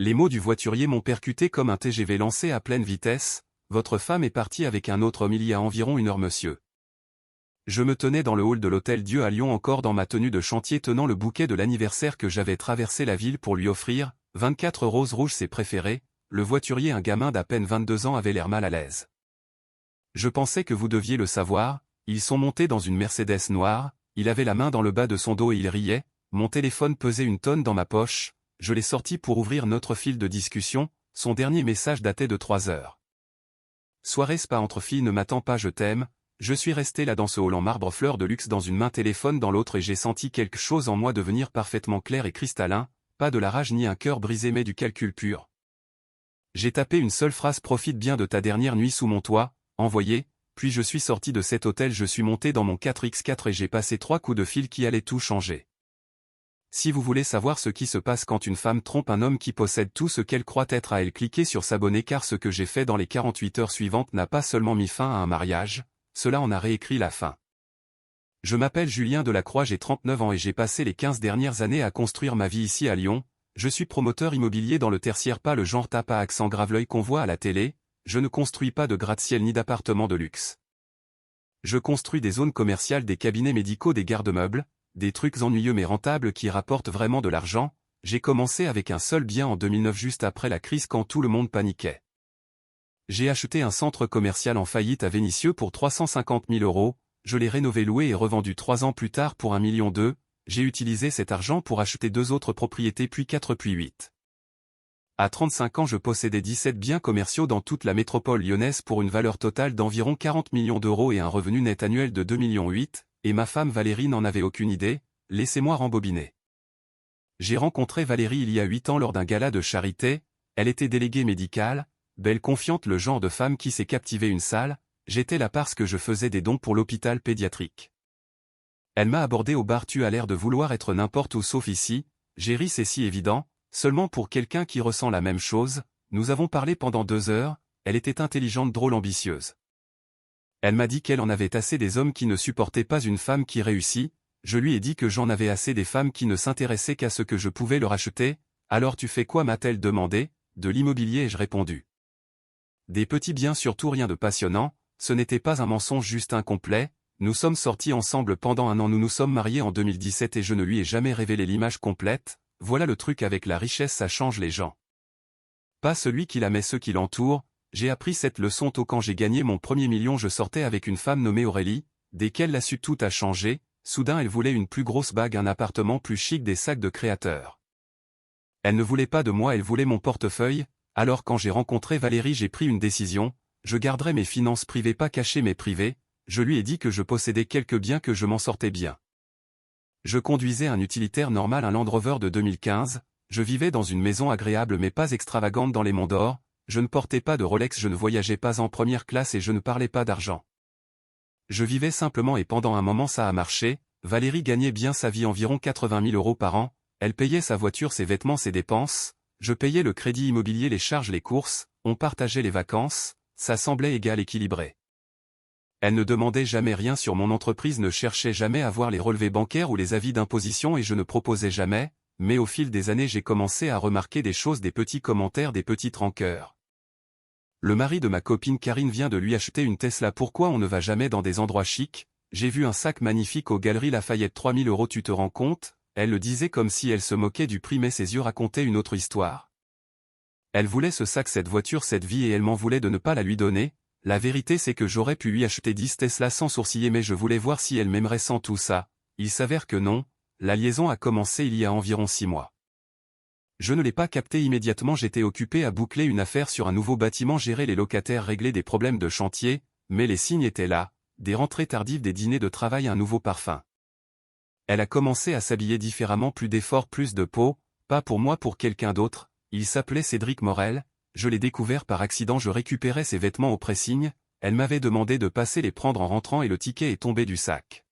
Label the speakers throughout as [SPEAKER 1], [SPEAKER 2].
[SPEAKER 1] Les mots du voiturier m'ont percuté comme un TGV lancé à pleine vitesse. Votre femme est partie avec un autre homme il y a environ 1 heure, monsieur. Je me tenais dans le hall de l'hôtel Dieu à Lyon encore dans ma tenue de chantier tenant le bouquet de l'anniversaire que j'avais traversé la ville pour lui offrir, 24 roses rouges ses préférées. Le voiturier, un gamin d'à peine 22 ans, avait l'air mal à l'aise. Je pensais que vous deviez le savoir, ils sont montés dans une Mercedes noire, il avait la main dans le bas de son dos et il riait, mon téléphone pesait 1 tonne dans ma poche, je l'ai sorti pour ouvrir notre fil de discussion, son dernier message datait de 3 heures. Soirée spa entre filles, ne m'attends pas, je t'aime. Je suis resté là dans ce hall en marbre fleur de luxe dans une main, téléphone dans l'autre, et j'ai senti quelque chose en moi devenir parfaitement clair et cristallin, pas de la rage ni un cœur brisé mais du calcul pur. J'ai tapé une seule phrase: profite bien de ta dernière nuit sous mon toit, envoyé, puis je suis sorti de cet hôtel, je suis monté dans mon 4x4 et j'ai passé 3 coups de fil qui allaient tout changer. Si vous voulez savoir ce qui se passe quand une femme trompe un homme qui possède tout ce qu'elle croit être à elle, cliquez sur s'abonner, car ce que j'ai fait dans les 48 heures suivantes n'a pas seulement mis fin à un mariage, cela en a réécrit la fin. Je m'appelle Julien Delacroix, j'ai 39 ans et j'ai passé les 15 dernières années à construire ma vie ici à Lyon. Je suis promoteur immobilier dans le tertiaire, pas le genre tape à accent grave l'œil qu'on voit à la télé, je ne construis pas de gratte-ciel ni d'appartements de luxe. Je construis des zones commerciales, des cabinets médicaux, des garde-meubles, des trucs ennuyeux mais rentables qui rapportent vraiment de l'argent. J'ai commencé avec un seul bien en 2009, juste après la crise, quand tout le monde paniquait. J'ai acheté un centre commercial en faillite à Vénissieux pour 350 000 €, je l'ai rénové, loué et revendu 3 ans plus tard pour 1,2 million. J'ai utilisé cet argent pour acheter 2 autres propriétés, puis 4, puis 8. À 35 ans, je possédais 17 biens commerciaux dans toute la métropole lyonnaise pour une valeur totale d'environ 40 millions d'euros et un revenu net annuel de 2,8 millions, et ma femme Valérie n'en avait aucune idée. Laissez-moi rembobiner. J'ai rencontré Valérie il y a 8 ans lors d'un gala de charité, elle était déléguée médicale, belle, confiante, le genre de femme qui sait captiver une salle. J'étais là parce que je faisais des dons pour l'hôpital pédiatrique. Elle m'a abordé au bar: tu as l'air de vouloir être n'importe où sauf ici. J'ai ri: c'est si évident, seulement pour quelqu'un qui ressent la même chose. Nous avons parlé pendant 2 heures, elle était intelligente, drôle, ambitieuse. Elle m'a dit qu'elle en avait assez des hommes qui ne supportaient pas une femme qui réussit. Je lui ai dit que j'en avais assez des femmes qui ne s'intéressaient qu'à ce que je pouvais leur acheter. Alors tu fais quoi, m'a-t-elle demandé. De l'immobilier, ai-je répondu. Des petits biens surtout, rien de passionnant. Ce n'était pas un mensonge, juste incomplet. Nous sommes sortis ensemble pendant 1 an, nous nous sommes mariés en 2017 et je ne lui ai jamais révélé l'image complète. Voilà le truc avec la richesse, ça change les gens. Pas celui qui la met, ceux qui l'entourent. J'ai appris cette leçon tôt. Quand j'ai gagné mon premier million, je sortais avec une femme nommée Aurélie. Dès qu'elle l'a su, tout a changé. Soudain, elle voulait une plus grosse bague, un appartement plus chic, des sacs de créateurs. Elle ne voulait pas de moi, elle voulait mon portefeuille. Alors quand j'ai rencontré Valérie, j'ai pris une décision. Je garderai mes finances privées, pas cacher mes privés. Je lui ai dit que je possédais quelques biens, que je m'en sortais bien. Je conduisais un utilitaire normal, un Land Rover de 2015. Je vivais dans une maison agréable mais pas extravagante dans les Monts d'Or. Je ne portais pas de Rolex, je ne voyageais pas en première classe et je ne parlais pas d'argent. Je vivais simplement et pendant un moment ça a marché. Valérie gagnait bien sa vie, environ 80 000 € par an. Elle payait sa voiture, ses vêtements, ses dépenses. Je payais le crédit immobilier, les charges, les courses. On partageait les vacances. Ça semblait égal, équilibré. Elle ne demandait jamais rien sur mon entreprise, ne cherchait jamais à voir les relevés bancaires ou les avis d'imposition et je ne proposais jamais. Mais au fil des années, j'ai commencé à remarquer des choses, des petits commentaires, des petites rancœurs. Le mari de ma copine Karine vient de lui acheter une Tesla. Pourquoi on ne va jamais dans des endroits chics? J'ai vu un sac magnifique aux Galeries Lafayette, 3 000 €, tu te rends compte? Elle le disait comme si elle se moquait du prix, mais ses yeux racontaient une autre histoire. Elle voulait ce sac, cette voiture, cette vie et elle m'en voulait de ne pas la lui donner. La vérité c'est que j'aurais pu lui acheter 10 Tesla sans sourciller, mais je voulais voir si elle m'aimerait sans tout ça. Il s'avère que non. La liaison a commencé il y a environ 6 mois. Je ne l'ai pas capté immédiatement, j'étais occupé à boucler une affaire sur un nouveau bâtiment, gérer les locataires, régler des problèmes de chantier, mais les signes étaient là, des rentrées tardives, des dîners de travail, un nouveau parfum. Elle a commencé à s'habiller différemment, plus d'efforts, plus de peau, pas pour moi, pour quelqu'un d'autre. Il s'appelait Cédric Morel, je l'ai découvert par accident, je récupérais ses vêtements au pressing, elle m'avait demandé de passer les prendre en rentrant et le ticket est tombé du sac.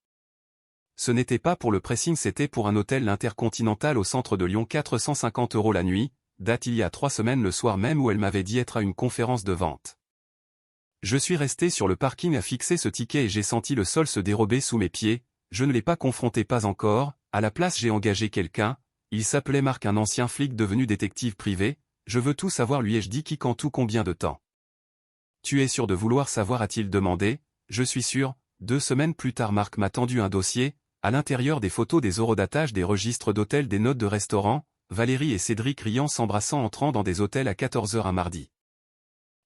[SPEAKER 1] Ce n'était pas pour le pressing, c'était pour un hôtel, l'Intercontinental au centre de Lyon, 450 € la nuit, date il y a 3 semaines, le soir même où elle m'avait dit être à une conférence de vente. Je suis resté sur le parking à fixer ce ticket et j'ai senti le sol se dérober sous mes pieds. Je ne l'ai pas confronté, pas encore. À la place j'ai engagé quelqu'un. Il s'appelait Marc, un ancien flic devenu détective privé. Je veux tout savoir, lui ai-je dit. Qui, quand, tout, combien de temps? Tu es sûr de vouloir savoir, a-t-il demandé. Je suis sûr. 2 semaines plus tard, Marc m'a tendu un dossier, à l'intérieur des photos, des horodatage, des registres d'hôtels, des notes de restaurants, Valérie et Cédric riant, s'embrassant, entrant dans des hôtels à 14 h un mardi.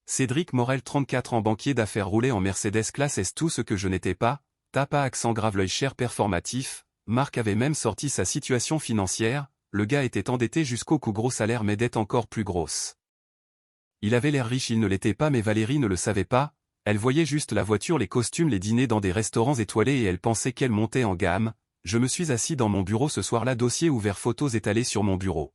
[SPEAKER 1] Cédric Morel, 34 ans, banquier d'affaires, roulé en Mercedes classe S, tout ce que je n'étais pas, tapa accent grave, l'œil cher, performatif. Marc avait même sorti sa situation financière, le gars était endetté jusqu'au cou, gros salaire mais dette encore plus grosse. Il avait l'air riche, il ne l'était pas, mais Valérie ne le savait pas, elle voyait juste la voiture, les costumes, les dîners dans des restaurants étoilés et elle pensait qu'elle montait en gamme. Je me suis assis dans mon bureau ce soir-là, dossier ouvert, photos étalées sur mon bureau.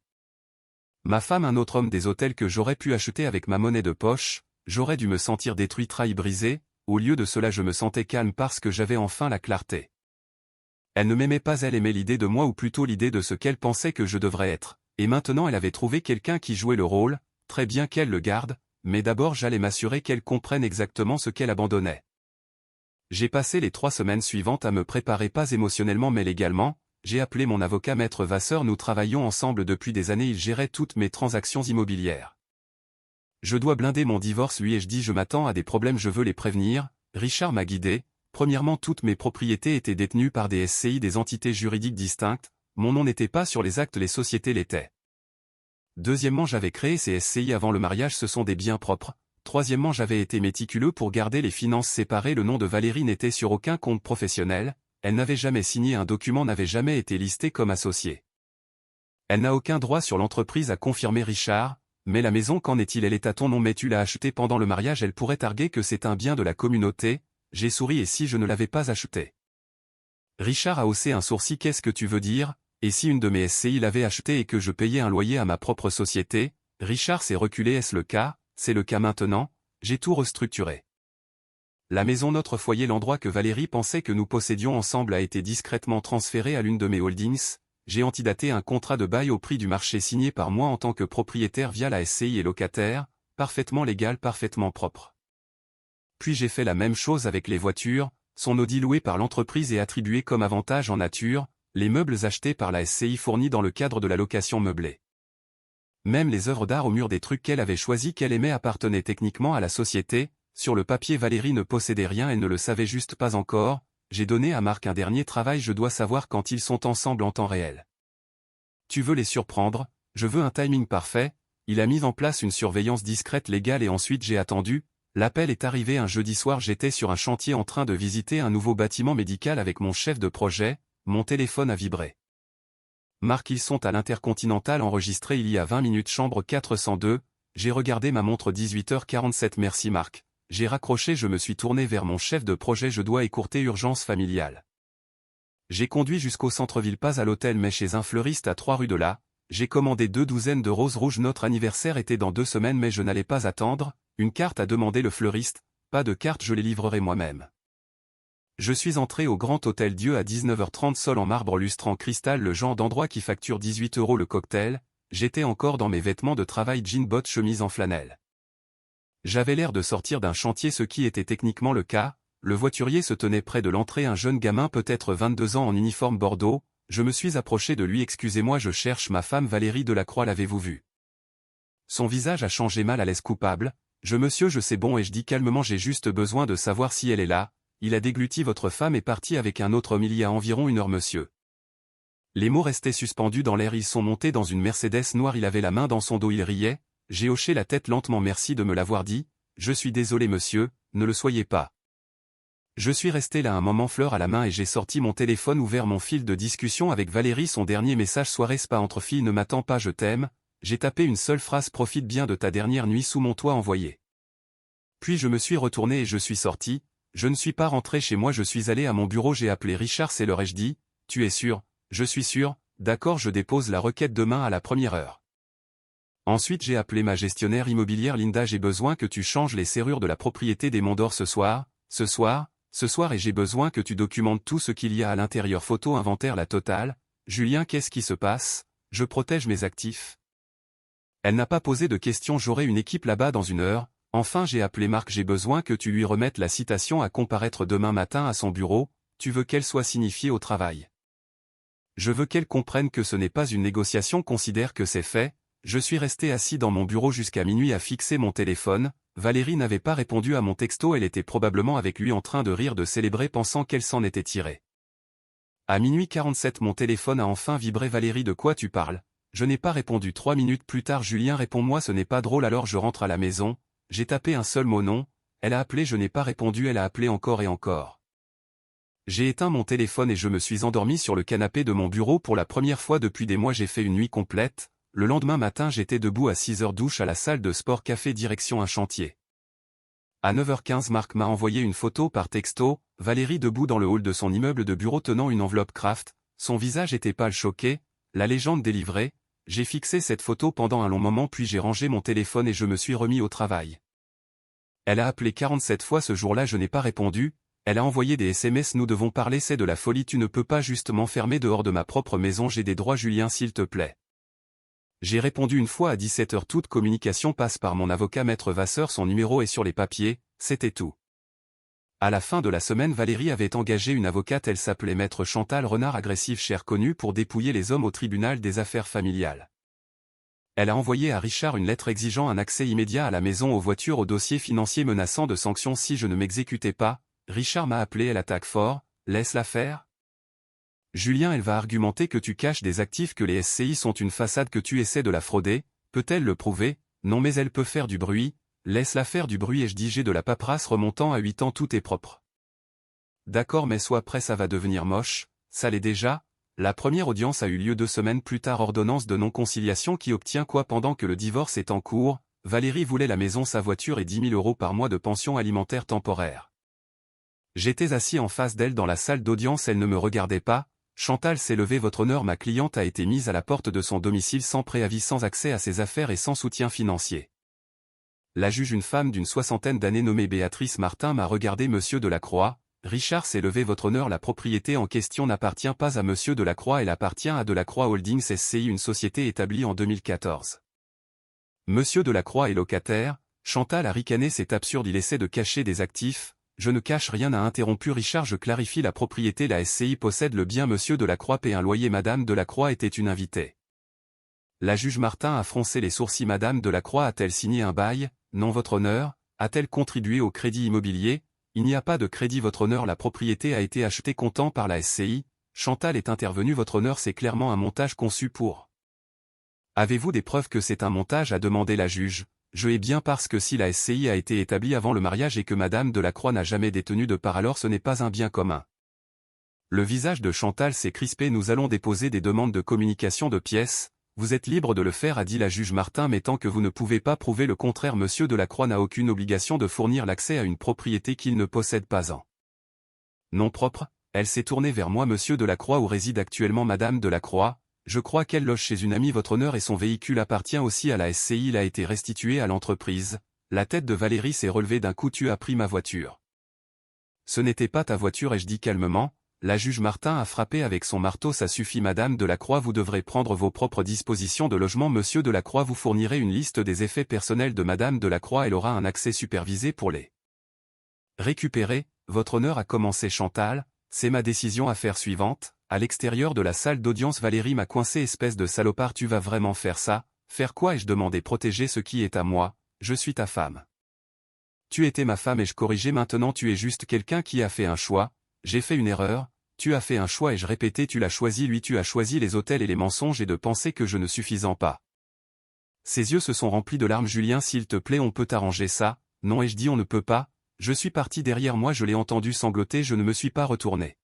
[SPEAKER 1] Ma femme, un autre homme, des hôtels que j'aurais pu acheter avec ma monnaie de poche, j'aurais dû me sentir détruit, trahi, brisé, au lieu de cela je me sentais calme parce que j'avais enfin la clarté. Elle ne m'aimait pas, elle aimait l'idée de moi, ou plutôt l'idée de ce qu'elle pensait que je devrais être, et maintenant elle avait trouvé quelqu'un qui jouait le rôle, très bien qu'elle le garde, mais d'abord j'allais m'assurer qu'elle comprenne exactement ce qu'elle abandonnait. J'ai passé les 3 semaines suivantes à me préparer, pas émotionnellement mais légalement. J'ai appelé mon avocat Maître Vasseur, nous travaillons ensemble depuis des années, il gérait toutes mes transactions immobilières. Je dois blinder mon divorce, lui ai-je dit, je m'attends à des problèmes, je veux les prévenir. Richard m'a guidé. Premièrement, toutes mes propriétés étaient détenues par des SCI, des entités juridiques distinctes, mon nom n'était pas sur les actes, les sociétés l'étaient. Deuxièmement, j'avais créé ces SCI avant le mariage, ce sont des biens propres. Troisièmement, j'avais été méticuleux pour garder les finances séparées, le nom de Valérie n'était sur aucun compte professionnel, elle n'avait jamais signé un document, n'avait jamais été listée comme associée. Elle n'a aucun droit sur l'entreprise, a confirmé Richard. Mais la maison, qu'en est-il? Elle est à ton nom, mais tu l'as achetée pendant le mariage, elle pourrait arguer que c'est un bien de la communauté. J'ai souri, et si je ne l'avais pas achetée? Richard a haussé un sourcil, qu'est-ce que tu veux dire? Et si une de mes SCI l'avait achetée et que je payais un loyer à ma propre société? Richard s'est reculé, est-ce le cas? C'est le cas maintenant, j'ai tout restructuré. La maison, notre foyer, l'endroit que Valérie pensait que nous possédions ensemble, a été discrètement transféré à l'une de mes holdings. J'ai antidaté un contrat de bail au prix du marché signé par moi en tant que propriétaire via la SCI et locataire, parfaitement légal, parfaitement propre. Puis j'ai fait la même chose avec les voitures, son Audi loué par l'entreprise et attribué comme avantage en nature, les meubles achetés par la SCI fournis dans le cadre de la location meublée. Même les œuvres d'art au mur, des trucs qu'elle avait choisis, qu'elle aimait, appartenaient techniquement à la société. Sur le papier, Valérie ne possédait rien, elle ne le savait juste pas encore. J'ai donné à Marc un dernier travail, je dois savoir quand ils sont ensemble en temps réel. Tu veux les surprendre, je veux un timing parfait. Il a mis en place une surveillance discrète légale et ensuite j'ai attendu. L'appel est arrivé un jeudi soir, j'étais sur un chantier en train de visiter un nouveau bâtiment médical avec mon chef de projet, mon téléphone a vibré. Marc, ils sont à l'Intercontinental, enregistré il y a 20 minutes, chambre 402, j'ai regardé ma montre, 18h47, merci Marc. J'ai raccroché, je me suis tourné vers mon chef de projet, je dois écourter, urgence familiale. J'ai conduit jusqu'au centre-ville, pas à l'hôtel mais chez un fleuriste à 3 rue de là, j'ai commandé 2 douzaines de roses rouges, notre anniversaire était dans 2 semaines mais je n'allais pas attendre, une carte a demandé le fleuriste, pas de carte, je les livrerai moi-même. Je suis entré au Grand Hôtel Dieu à 19h30, sol en marbre lustrant cristal, le genre d'endroit qui facture 18 € le cocktail, j'étais encore dans mes vêtements de travail, jean, bottes, chemise en flanelle. J'avais l'air de sortir d'un chantier, ce qui était techniquement le cas. Le voiturier se tenait près de l'entrée, un jeune gamin, peut-être 22 ans en uniforme bordeaux. Je me suis approché de lui, excusez-moi, je cherche ma femme Valérie Delacroix, l'avez-vous vue? Son visage a changé, mal à l'aise, coupable. Monsieur, je sais, bon, et je dis calmement, j'ai juste besoin de savoir si elle est là. Il a dégluti, votre femme est partie avec un autre homme il y a environ 1 heure, monsieur. Les mots restaient suspendus dans l'air, ils sont montés dans une Mercedes noire, il avait la main dans son dos, il riait. J'ai hoché la tête lentement, merci de me l'avoir dit. Je suis désolé monsieur, ne le soyez pas. Je suis resté là un moment, fleur à la main, et j'ai sorti mon téléphone, ouvert mon fil de discussion avec Valérie, son dernier message, soirée spa entre filles, ne m'attends pas, je t'aime. J'ai tapé une seule phrase, profite bien de ta dernière nuit sous mon toit, envoyé. Puis je me suis retourné et je suis sorti. Je ne suis pas rentré chez moi, je suis allé à mon bureau, j'ai appelé Richard, c'est l'heure, ai-je dit. Tu es sûr? Je suis sûr. D'accord, je dépose la requête demain à la première heure. Ensuite j'ai appelé ma gestionnaire immobilière, Linda, j'ai besoin que tu changes les serrures de la propriété des Monts d'Or ce soir, et j'ai besoin que tu documentes tout ce qu'il y a à l'intérieur, photo, inventaire, la totale. Julien, qu'est-ce qui se passe? Je protège mes actifs. Elle n'a pas posé de questions, j'aurai une équipe là-bas dans 1 heure. Enfin j'ai appelé Marc, j'ai besoin que tu lui remettes la citation à comparaître demain matin à son bureau, tu veux qu'elle soit signifiée au travail. Je veux qu'elle comprenne que ce n'est pas une négociation, considère que c'est fait. Je suis resté assis dans mon bureau jusqu'à minuit à fixer mon téléphone. Valérie n'avait pas répondu à mon texto, elle était probablement avec lui en train de rire, de célébrer, pensant qu'elle s'en était tirée. À minuit 47 mon téléphone a enfin vibré. Valérie, de quoi tu parles? Je n'ai pas répondu. 3 minutes plus tard, Julien, réponds-moi, ce n'est pas drôle. Alors je rentre à la maison, j'ai tapé un seul mot, non. Elle a appelé, je n'ai pas répondu, elle a appelé encore et encore. J'ai éteint mon téléphone et je me suis endormi sur le canapé de mon bureau pour la première fois depuis des mois. J'ai fait une nuit complète. Le lendemain matin, j'étais debout à 6h, douche à la salle de sport café direction un chantier. À 9h15, Marc m'a envoyé une photo par texto, Valérie debout dans le hall de son immeuble de bureau tenant une enveloppe Kraft, son visage était pâle, choqué, la légende délivrée. J'ai fixé cette photo pendant un long moment, puis j'ai rangé mon téléphone et je me suis remis au travail. Elle a appelé 47 fois ce jour-là, je n'ai pas répondu. Elle a envoyé des SMS, nous devons parler, c'est de la folie, tu ne peux pas juste m'enfermer dehors de ma propre maison, j'ai des droits, Julien, s'il te plaît. J'ai répondu une fois à 17h, toute communication passe par mon avocat Maître Vasseur, son numéro est sur les papiers, c'était tout. À la fin de la semaine, Valérie avait engagé une avocate, elle s'appelait Maître Chantal Renard, agressive chère connue pour dépouiller les hommes au tribunal des affaires familiales. Elle a envoyé à Richard une lettre exigeant un accès immédiat à la maison, aux voitures, aux dossiers financiers, menaçant de sanctions si je ne m'exécutais pas. Richard m'a appelé, elle attaque fort, laisse-la faire. Julien, elle va argumenter que tu caches des actifs, que les SCI sont une façade, que tu essaies de la frauder. Peut-elle le prouver? Non, mais elle peut faire du bruit. Laisse-la faire du bruit, et je dis j'ai de la paperasse remontant à 8 ans, tout est propre. D'accord, mais sois prêt, ça va devenir moche, ça l'est déjà. La première audience a eu lieu 2 semaines plus tard, ordonnance de non-conciliation qui obtient quoi pendant que le divorce est en cours? Valérie voulait la maison, sa voiture et 10 000 € par mois de pension alimentaire temporaire. J'étais assis en face d'elle dans la salle d'audience, elle ne me regardait pas. Chantal s'est levée, votre honneur, ma cliente a été mise à la porte de son domicile sans préavis, sans accès à ses affaires et sans soutien financier. La juge, une femme d'une 60aine d'années nommée Béatrice Martin, m'a regardé. Monsieur Delacroix, Richard s'est levé, votre honneur, la propriété en question n'appartient pas à Monsieur Delacroix, elle appartient à Delacroix Holdings SCI, une société établie en 2014. Monsieur Delacroix est locataire. Chantal a ricané, c'est absurde, il essaie de cacher des actifs. Je ne cache rien, a interrompu Richard, je clarifie la propriété, la SCI possède le bien, Monsieur Delacroix paie un loyer, Madame Delacroix était une invitée. La juge Martin a froncé les sourcils, Madame Delacroix a-t-elle signé un bail? Non, votre honneur. A-t-elle contribué au crédit immobilier? Il n'y a pas de crédit, votre honneur, la propriété a été achetée comptant par la SCI. Chantal est intervenue, votre honneur, c'est clairement un montage conçu pour. Avez-vous des preuves que c'est un montage, a demandé la juge. Je ai bien, parce que si la SCI a été établie avant le mariage et que Madame Delacroix n'a jamais détenu de part, alors ce n'est pas un bien commun. Le visage de Chantal s'est crispé, nous allons déposer des demandes de communication de pièces. Vous êtes libre de le faire, a dit la juge Martin, mais tant que vous ne pouvez pas prouver le contraire, Monsieur Delacroix n'a aucune obligation de fournir l'accès à une propriété qu'il ne possède pas en nom propre. Elle s'est tournée vers moi, Monsieur Delacroix, où réside actuellement Madame Delacroix? Je crois qu'elle loge chez une amie, votre honneur, et son véhicule appartient aussi à la SCI, il a été restitué à l'entreprise. La tête de Valérie s'est relevée d'un coup, tu as pris ma voiture. Ce n'était pas ta voiture, ai-je dit calmement. La juge Martin a frappé avec son marteau, ça suffit Madame Delacroix, vous devrez prendre vos propres dispositions de logement, Monsieur Delacroix, vous fournirez une liste des effets personnels de Madame Delacroix, elle aura un accès supervisé pour les récupérer. Votre honneur, a commencé Chantal, c'est ma décision, affaire suivante. À l'extérieur de la salle d'audience, Valérie m'a coincé, espèce de salopard, tu vas vraiment faire ça? Faire quoi? Ai-je demandé. Protéger ce qui est à moi, je suis ta femme. Tu étais ma femme et je corrigeais, maintenant tu es juste quelqu'un qui a fait un choix. J'ai fait une erreur, tu as fait un choix et je répétais, tu l'as choisi, lui tu as choisi les hôtels et les mensonges et de penser que je ne suffisant pas. Ses yeux se sont remplis de larmes, Julien, s'il te plaît, on peut arranger ça? Non, ai-je dit, on ne peut pas. Je suis parti derrière moi, je l'ai entendu sangloter, je ne me suis pas retourné.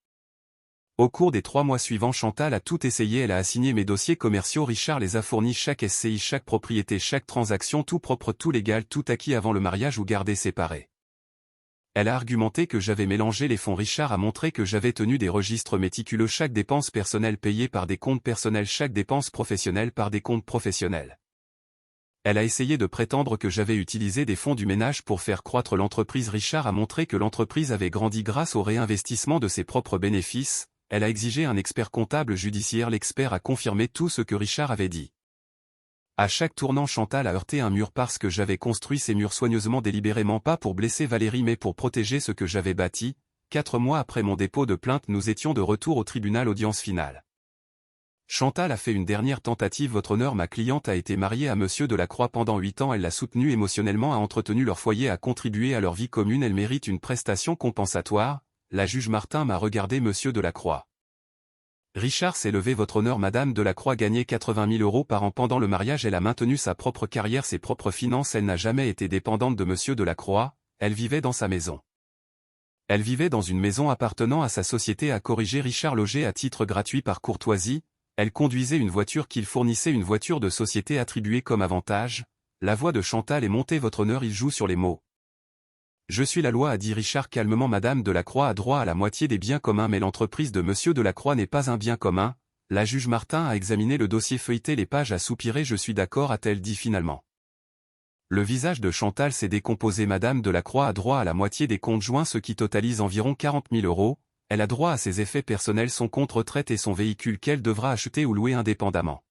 [SPEAKER 1] Au cours des 3 mois suivants, Chantal a tout essayé, elle a assigné mes dossiers commerciaux, Richard les a fournis, chaque SCI, chaque propriété, chaque transaction, tout propre, tout légal, tout acquis avant le mariage ou gardé séparé. Elle a argumenté que j'avais mélangé les fonds, Richard a montré que j'avais tenu des registres méticuleux, chaque dépense personnelle payée par des comptes personnels, chaque dépense professionnelle par des comptes professionnels. Elle a essayé de prétendre que j'avais utilisé des fonds du ménage pour faire croître l'entreprise, Richard a montré que l'entreprise avait grandi grâce au réinvestissement de ses propres bénéfices. Elle a exigé un expert comptable judiciaire, l'expert a confirmé tout ce que Richard avait dit. À chaque tournant, Chantal a heurté un mur parce que j'avais construit ces murs soigneusement, délibérément, pas pour blesser Valérie mais pour protéger ce que j'avais bâti. 4 mois après mon dépôt de plainte, nous étions de retour au tribunal, audience finale. Chantal a fait une dernière tentative. Votre honneur, ma cliente a été mariée à Monsieur Delacroix pendant 8 ans. Elle l'a soutenu émotionnellement, a entretenu leur foyer, a contribué à leur vie commune. Elle mérite une prestation compensatoire. La juge Martin m'a regardé. Monsieur Delacroix. Richard s'est levé. Votre honneur, madame Delacroix gagnait 80 000 € par an pendant le mariage. Elle a maintenu sa propre carrière, ses propres finances. Elle n'a jamais été dépendante de Monsieur Delacroix. Elle vivait dans sa maison. Elle vivait dans une maison appartenant à sa société, a corrigé Richard, logé à titre gratuit par courtoisie. Elle conduisait une voiture qu'il fournissait, une voiture de société attribuée comme avantage. La voix de Chantal est montée. Votre honneur, il joue sur les mots. Je suis la loi, a dit Richard calmement. Madame Delacroix a droit à la moitié des biens communs, mais l'entreprise de Monsieur Delacroix n'est pas un bien commun. La juge Martin a examiné le dossier, feuilleté les pages, a soupiré. Je suis d'accord, a-t-elle dit finalement. Le visage de Chantal s'est décomposé. Madame Delacroix a droit à la moitié des comptes joints, ce qui totalise environ 40 000 €. Elle a droit à ses effets personnels, son compte retraite et son véhicule qu'elle devra acheter ou louer indépendamment.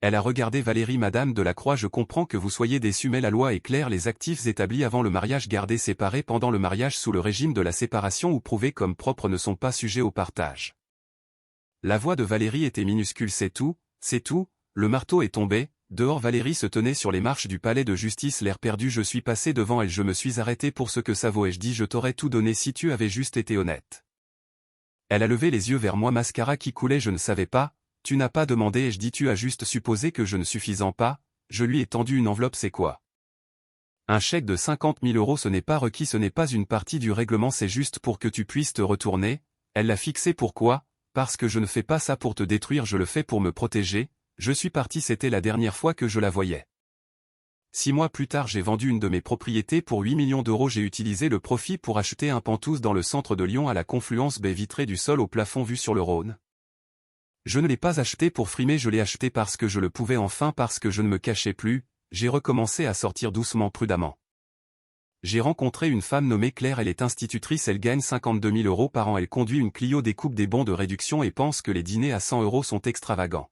[SPEAKER 1] Elle a regardé Valérie. Madame Delacroix, je comprends que vous soyez déçue, mais la loi est claire. Les actifs établis avant le mariage, gardés séparés pendant le mariage sous le régime de la séparation ou prouvés comme propres, ne sont pas sujets au partage. La voix de Valérie était minuscule. C'est tout, le marteau est tombé. Dehors, Valérie se tenait sur les marches du palais de justice, l'air perdu. Je suis passé devant elle, je me suis arrêté pour ce que ça vaut, et je dis je t'aurais tout donné si tu avais juste été honnête. Elle a levé les yeux vers moi, mascara qui coulait. Je ne savais pas, tu n'as pas demandé, et je dis tu as juste supposé que je ne suffisant pas. Je lui ai tendu une enveloppe. C'est quoi? Un chèque de 50 000 €, ce n'est pas requis, ce n'est pas une partie du règlement, c'est juste pour que tu puisses te retourner. Elle l'a fixé. Pourquoi? Parce que je ne fais pas ça pour te détruire, je le fais pour me protéger. Je suis parti, c'était la dernière fois que je la voyais. 6 mois plus tard, j'ai vendu une de mes propriétés pour 8 millions €. J'ai utilisé le profit pour acheter un penthouse dans le centre de Lyon, à la confluence baie vitrée du sol au plafond vue sur le Rhône. Je ne l'ai pas acheté pour frimer, je l'ai acheté parce que je le pouvais, enfin parce que je ne me cachais plus. J'ai recommencé à sortir doucement, prudemment. J'ai rencontré une femme nommée Claire, elle est institutrice, elle gagne 52 000 € par an, elle conduit une Clio, découpe des bons de réduction et pense que les dîners à 100 € sont extravagants.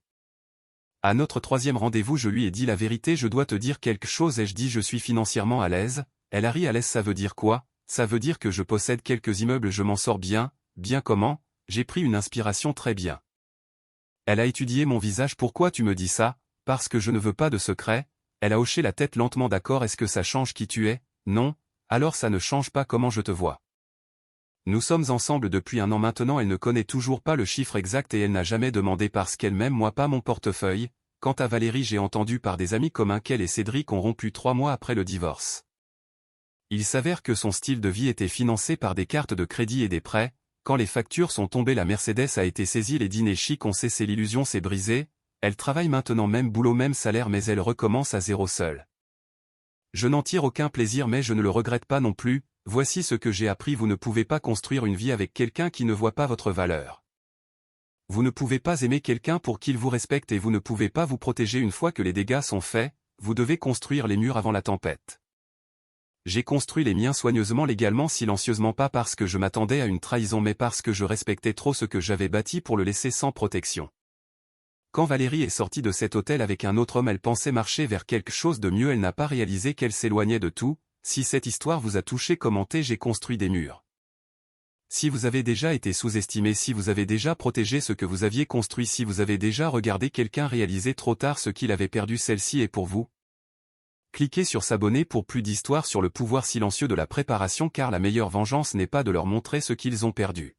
[SPEAKER 1] À notre 3e rendez-vous, je lui ai dit la vérité. Je dois te dire quelque chose, ai-je dit. Je suis financièrement à l'aise. Elle a ri. À l'aise, ça veut dire quoi? Ça veut dire que je possède quelques immeubles, je m'en sors bien. Bien comment? J'ai pris une inspiration. Très bien. Elle a étudié mon visage. Pourquoi tu me dis ça? Parce que je ne veux pas de secret. Elle a hoché la tête lentement. D'accord, est-ce que ça change qui tu es? Non. Alors ça ne change pas comment je te vois. Nous sommes ensemble depuis 1 an maintenant, elle ne connaît toujours pas le chiffre exact et elle n'a jamais demandé parce qu'elle m'aime, moi pas, mon portefeuille. Quant à Valérie, j'ai entendu par des amis communs qu'elle et Cédric ont rompu 3 mois après le divorce. Il s'avère que son style de vie était financé par des cartes de crédit et des prêts. Quand les factures sont tombées, la Mercedes a été saisie, les dîners chics ont cessé, l'illusion s'est brisée. Elle travaille maintenant, même boulot, même salaire, mais elle recommence à zéro seule. Je n'en tire aucun plaisir, mais je ne le regrette pas non plus. Voici ce que j'ai appris, vous ne pouvez pas construire une vie avec quelqu'un qui ne voit pas votre valeur. Vous ne pouvez pas aimer quelqu'un pour qu'il vous respecte et vous ne pouvez pas vous protéger une fois que les dégâts sont faits, vous devez construire les murs avant la tempête. J'ai construit les miens soigneusement, légalement, silencieusement, pas parce que je m'attendais à une trahison mais parce que je respectais trop ce que j'avais bâti pour le laisser sans protection. Quand Valérie est sortie de cet hôtel avec un autre homme, elle pensait marcher vers quelque chose de mieux, elle n'a pas réalisé qu'elle s'éloignait de tout. Si cette histoire vous a touché, commentez. J'ai construit des murs. Si vous avez déjà été sous-estimé, si vous avez déjà protégé ce que vous aviez construit, si vous avez déjà regardé quelqu'un réaliser trop tard ce qu'il avait perdu, celle-ci est pour vous. Cliquez sur s'abonner pour plus d'histoires sur le pouvoir silencieux de la préparation, car la meilleure vengeance n'est pas de leur montrer ce qu'ils ont perdu.